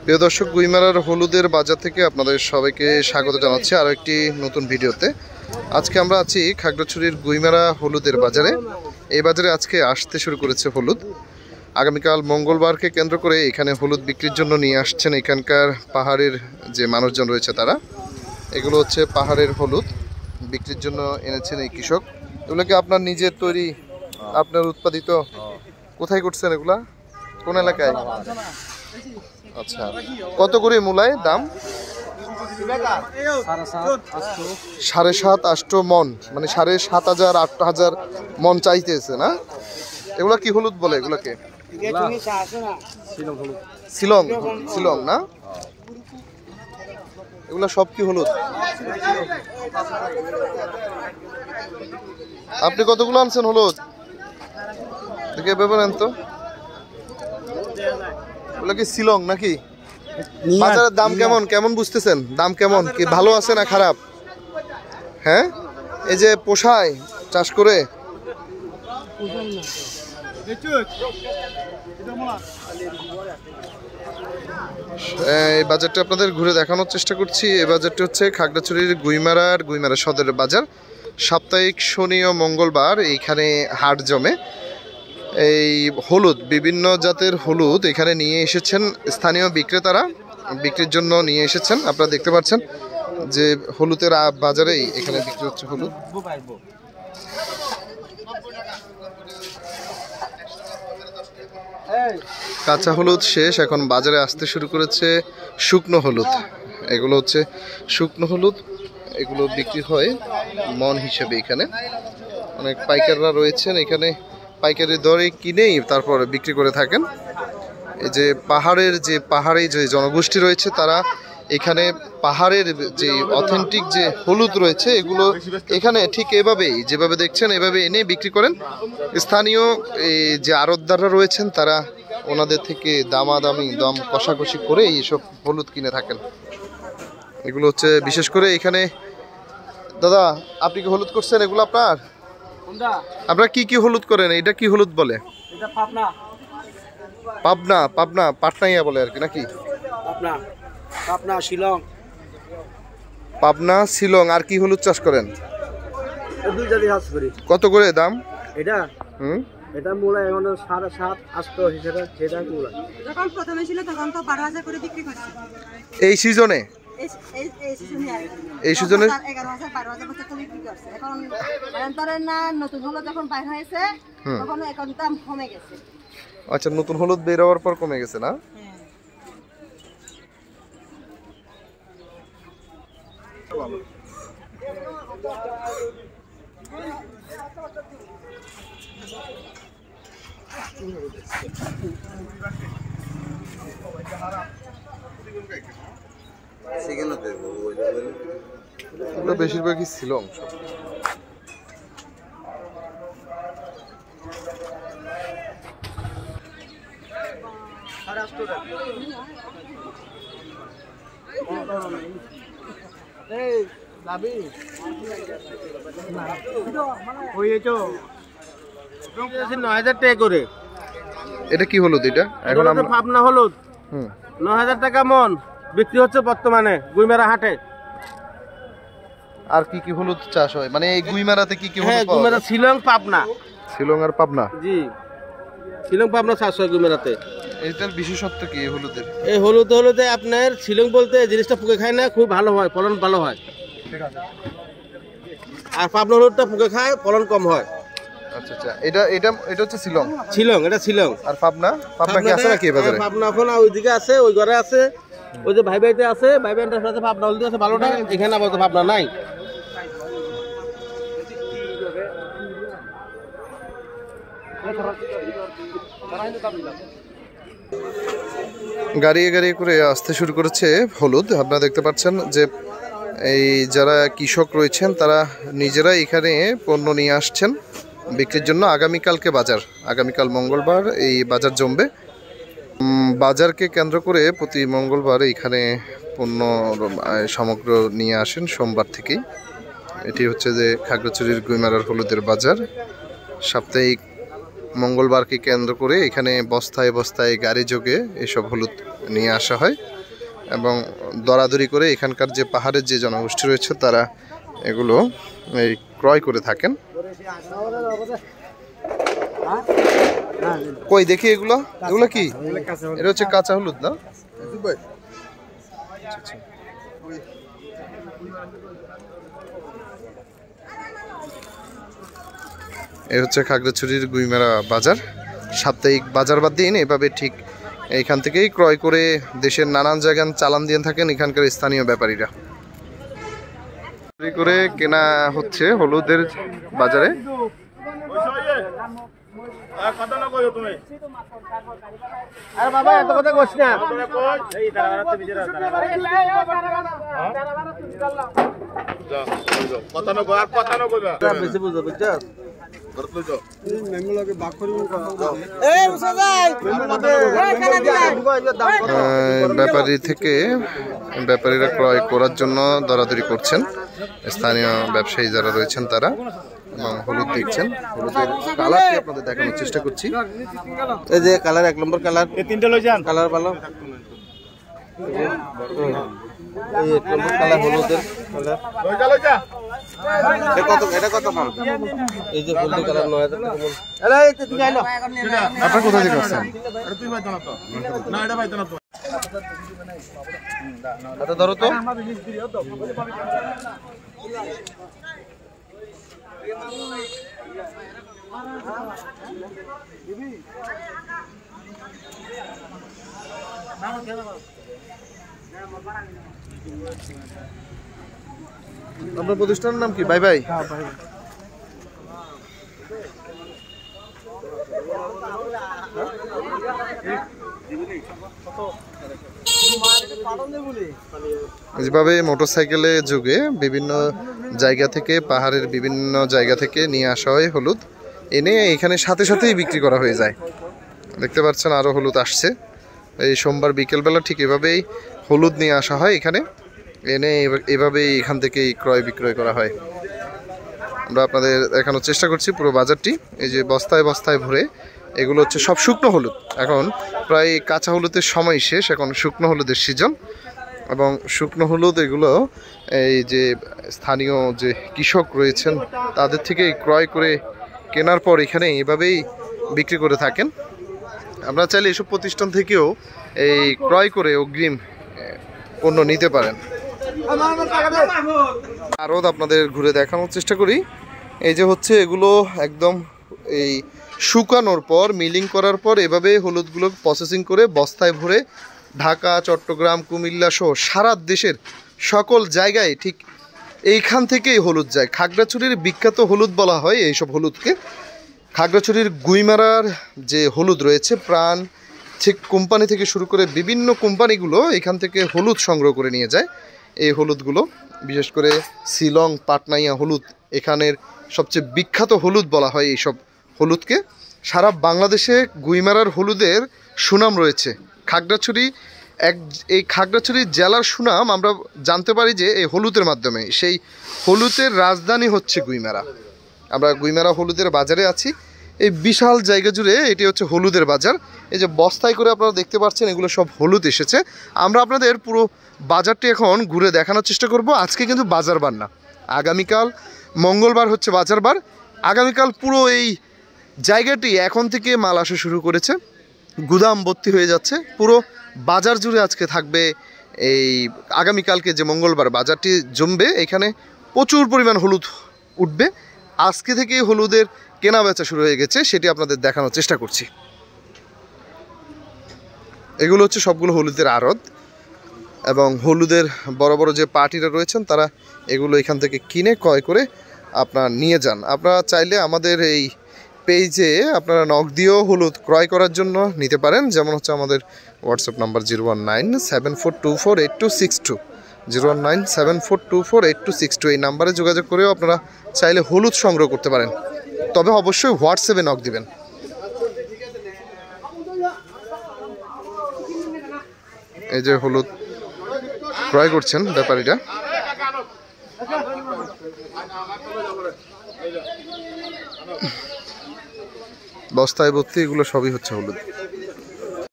প্রিয় দর্শক, গুইমারার হলুদের বাজার থেকে আপনাদের সবাইকে স্বাগত জানাচ্ছি আরও একটি নতুন ভিডিওতে। আজকে আমরা আছি খাগড়াছড়ির গুইমারা হলুদের বাজারে। এই বাজারে আজকে আসতে শুরু করেছে হলুদ। আগামীকাল মঙ্গলবারকে কেন্দ্র করে এখানে হলুদ বিক্রির জন্য নিয়ে আসছেন এখানকার পাহাড়ের যে মানুষজন রয়েছে তারা। এগুলো হচ্ছে পাহাড়ের হলুদ, বিক্রির জন্য এনেছেন এই কৃষক। এগুলো কি আপনার নিজের তৈরি, আপনার উৎপাদিত? কোথায় করছেন এগুলা, কোন এলাকায়? আচ্ছা, কত করে মূলায় দাম? 7.5-8 মন, মানে 7,500-8,000 মন চাইতেছে না? এগুলা কি হলুদ বলে এগুলাকে? শিলং, শিলং না? এগুলা সব কি হলুদ? আপনি কতগুলো আনছেন হলুদ? দেখে বেবেন তো। এগুলো কি শিলং নাকি? বাজারের দাম কেমন কেমন বুঝতেছেন? দাম কেমন, কি ভালো আছে না খারাপ? হ্যাঁ, এই যে পোষায় চাষ করে, এই বাজারটা আপনাদের ঘুরে দেখানোর চেষ্টা করছি। এই বাজারটি হচ্ছে খাগড়াছড়ির গুইমারা সদরের বাজার। সাপ্তাহিক শনি ও মঙ্গলবার এইখানে হাট জমে। এই হলুদ, বিভিন্ন জাতের হলুদ এখানে নিয়ে এসেছেন স্থানীয় বিক্রেতারা, বিক্রির জন্য নিয়ে এসেছেন। আপনারা দেখতে পাচ্ছেন যে হলুদের বাজারেই এখানে বিক্রি হচ্ছে হলুদ। কাঁচা হলুদ শেষ, এখন বাজারে আসতে শুরু করেছে শুকনো হলুদ। এগুলো হচ্ছে শুকনো হলুদ, এগুলো বিক্রি হয় মন হিসেবে। এখানে অনেক পাইকাররা রয়েছেন, এখানে পাইকারি দরে কিনেই তারপর বিক্রি করে থাকেন। এই যে পাহাড়ি যে জনগোষ্ঠী রয়েছে তারা এখানে পাহাড়ের যে অথেন্টিক যে হলুদ রয়েছে এগুলো এখানে ঠিক এভাবেই যেভাবে দেখছেন এভাবে এনে বিক্রি করেন। স্থানীয় এই যে আড়তদাররা রয়েছেন তারা ওনাদের থেকে দাম কষাকষি করে এইসব হলুদ কিনে থাকেন। এগুলো হচ্ছে বিশেষ করে এখানে। দাদা, আপনি কি হলুদ করছেন? এগুলো আপনারা কি কি হলুদ করেন? এটা কি হলুদ বলে? পাবনা পাটনাইয়া বলে আর কি, নাকি? পাবনা শিলং। আর কি হলুদ চাষ করেন? কত করে দাম এটা? এটা মূলা এখন 7.5-8 হিসেবে যেটা মূলা যখন প্রথমে ছিল তখন তো 12,000 করে বিক্রি করছে। এই সিজনে এই সিজনে 11,000-12,000 পর্যন্ত বিক্রি করছে। এখন ধরেন না, নতুন হলুদ যখন বাইর হয়েছে তখন এখন দাম কমে গেছে। আচ্ছা, নতুন হলুদ বের হওয়ার পর কমে গেছে না? বেশিরভাগই শিলং সব। এটা কি হলুদ? এটা এখন পাবনা হলুদ 9,000 টাকা মন বিক্রি হচ্ছে বর্তমানে গুইমারা হাটে। আর কি কি হলুদ চাষ হয় মানে এই গুইমারাতে? কি কি হলুদ? গুইমারা শিলং পাবনা। শিলং আর পাবনা? জি, শিলং পাবনা চাষ হয় গুইমারাতে। এটার বিশেষত্ব কি এই হলুদের? এই হলুদে আপনার শিলং বলতে জিনিসটা পুকে খায় না, খুব ভালো হয়, ফলন ভালো হয়। আর পাবনা হলুদটা পুকে খায়, ফলন কম হয়। আচ্ছা আচ্ছা, এটা হচ্ছে শিলং। এটা শিলং। আর পাবনা কি আছে নাকি বাজারে? পাবনা এখন ওইদিকে আছে, ওই ঘরে আছে, ওই যে ভাইতে আছে, ভাইটার সাথে পাবনা হলুদ আছে ভালোটা। এখানে আবার পাবনা নাই। গাড়িয়ে করে আসতে শুরু করেছে হলুদ। আপনারা দেখতে পাচ্ছেন যে এই যারা কৃষক রয়েছেন তারা নিজেরাই এখানে পণ্য নিয়ে আসছেন বিক্রির জন্য। আগামীকাল মঙ্গলবার এই বাজার জমবে। বাজারকে কেন্দ্র করে প্রতি মঙ্গলবার এখানে পণ্য সমগ্র নিয়ে আসেন সোমবার থেকেই। এটি হচ্ছে যে খাগড়াছড়ির গুইমারার হলুদের বাজার। সাপ্তাহিক মঙ্গলবারকে কেন্দ্র করে এখানে বস্তায় বস্তায় গাড়ি যোগে এসব হলুদ নিয়ে আসা হয়। এবং দরাদরি করে এখানকার যে পাহাড়ের যে জনগোষ্ঠী রয়েছে তারা এগুলো এই ক্রয় করে থাকেন। কই দেখি এগুলো এগুলো কি? এটা হচ্ছে কাঁচা হলুদ না? এই হচ্ছে খাগড়াছড়ির গুইমেরা বাজার। সাপ্তাহিক বাজার বাদ দিন এভাবে ঠিক এইখান থেকেই ক্রয় করে দেশের নানান জায়গায় চালান দিয়ে থাকেন এখানকার স্থানীয় ব্যাপারীরা। করে কেনা হচ্ছে হলুদের বাজারে। ব্যাপারীরা ক্রয় করার জন্য দরাদরি করছেন স্থানীয় ব্যবসায়ী যারা রয়েছেন তারা, এবং হলুদ দেখছেন। হলুদের কালারটি আপনাদের দেখানোর চেষ্টা করছি। এই যে কালার 1 নম্বর কালার, এই তিনটা লই যান, কালার ভালো। এই 1 নম্বর কালার হলুদের কালার লই যা। এটা কত মাল? এই যে হলুদ কালার 9000 টাকা মূল। আরে এই তুই আইলো, আপনি কোথা থেকে আসছেন? আরে তুই ভাই না তো না, এটা ভাই না তো এটা ধরো তো। আপনার প্রতিষ্ঠানের নাম কি? ভাই ভাই যেভাবে মোটরসাইকেলে যুগে বিভিন্ন জায়গা থেকে, পাহাড়ের বিভিন্ন জায়গা থেকে নিয়ে আসা হয় হলুদ, এনে এখানে সাথে সাথেই বিক্রি করা হয়ে যায়। দেখতে পাচ্ছেন আরও হলুদ আসছে। এই সোমবার বিকেলবেলা ঠিক এভাবেই হলুদ নিয়ে আসা হয় এখানে, এনে এভাবেই এখান থেকেই ক্রয় বিক্রয় করা হয়। আমরা আপনাদের দেখানোর চেষ্টা করছি পুরো বাজারটি। এই যে বস্তায় বস্তায় ভরে এগুলো হচ্ছে সব শুকনো হলুদ। এখন প্রায় কাঁচা হলুদের সময় শেষ, এখন শুকনো হলুদের সিজন। এবং শুকনো হলুদ এগুলো এই যে স্থানীয় যে কৃষক রয়েছেন তাদের থেকে ক্রয় করে কেনার পর এখানে এভাবেই বিক্রি করে থাকেন। আপনারা চাইলে এসব প্রতিষ্ঠান থেকেও এই ক্রয় করে অগ্রিম পণ্য নিতে পারেন। আরও আপনাদের ঘুরে দেখানোর চেষ্টা করি। এই যে হচ্ছে এগুলো একদম এই শুকানোর পর, মিলিং করার পর এভাবে হলুদগুলো প্রসেসিং করে বস্তায় ভরে ঢাকা, চট্টগ্রাম, কুমিল্লা সহ সারা দেশের সকল জায়গায় ঠিক এইখান থেকেই হলুদ যায়। খাগড়াছড়ির বিখ্যাত হলুদ বলা হয় এইসব হলুদকে। খাগড়াছড়ির গুইমারার যে হলুদ রয়েছে, প্রাণ ঠিক কোম্পানি থেকে শুরু করে বিভিন্ন কোম্পানিগুলো এখান থেকে হলুদ সংগ্রহ করে নিয়ে যায়। এই হলুদগুলো বিশেষ করে শিলং, পাটনাইয়া হলুদ এখানের সবচেয়ে বিখ্যাত হলুদ বলা হয় এইসব হলুদকে। সারা বাংলাদেশে গুইমারার হলুদের সুনাম রয়েছে। এই খাগড়াছড়ি জেলার সুনাম আমরা জানতে পারি যে এই হলুদের মাধ্যমে। সেই হলুদের রাজধানী হচ্ছে গুইমারা। আমরা গুইমারা হলুদের বাজারে আছি। এই বিশাল জায়গা জুড়ে এটি হচ্ছে হলুদের বাজার। এই যে বস্তায় করে আপনারা দেখতে পাচ্ছেন এগুলো সব হলুদ এসেছে। আমরা আপনাদের পুরো বাজারটি এখন ঘুরে দেখানোর চেষ্টা করব। আজকে কিন্তু বাজার বার না, আগামীকাল মঙ্গলবার হচ্ছে বাজার বার। আগামীকাল পুরো এই জায়গাটি এখন থেকে মাল আসা শুরু করেছে, গুদাম ভর্তি হয়ে যাচ্ছে। পুরো বাজার জুড়ে আজকে থাকবে এই আগামীকালকে যে মঙ্গলবার বাজারটি জমবে, এখানে প্রচুর পরিমাণ হলুদ উঠবে। আজকে থেকে হলুদের কেনা বেচা শুরু হয়ে গেছে, সেটি আপনাদের দেখানোর চেষ্টা করছি। এগুলো হচ্ছে সবগুলো হলুদের আড়ত, এবং হলুদের বড় বড় যে পার্টিরা রয়েছেন তারা এগুলো এখান থেকে কিনে ক্রয় করে আপনারা নিয়ে যান। আপনারা চাইলে আমাদের এই পেজে আপনারা নক দিয়েও হলুদ ক্রয় করার জন্য নিতে পারেন। যেমন হচ্ছে আমাদের হোয়াটসঅ্যাপ নাম্বার 01974248262, 01974248262। এই নাম্বারে যোগাযোগ করেও আপনারা চাইলে হলুদ সংগ্রহ করতে পারেন, তবে অবশ্যই হোয়াটসঅ্যাপে নক দিবেন। এই যে হলুদ ক্রয় করছেন ব্যাপারীরা। বস্তায় ভর্তি এগুলো সবই হচ্ছে হলুদ।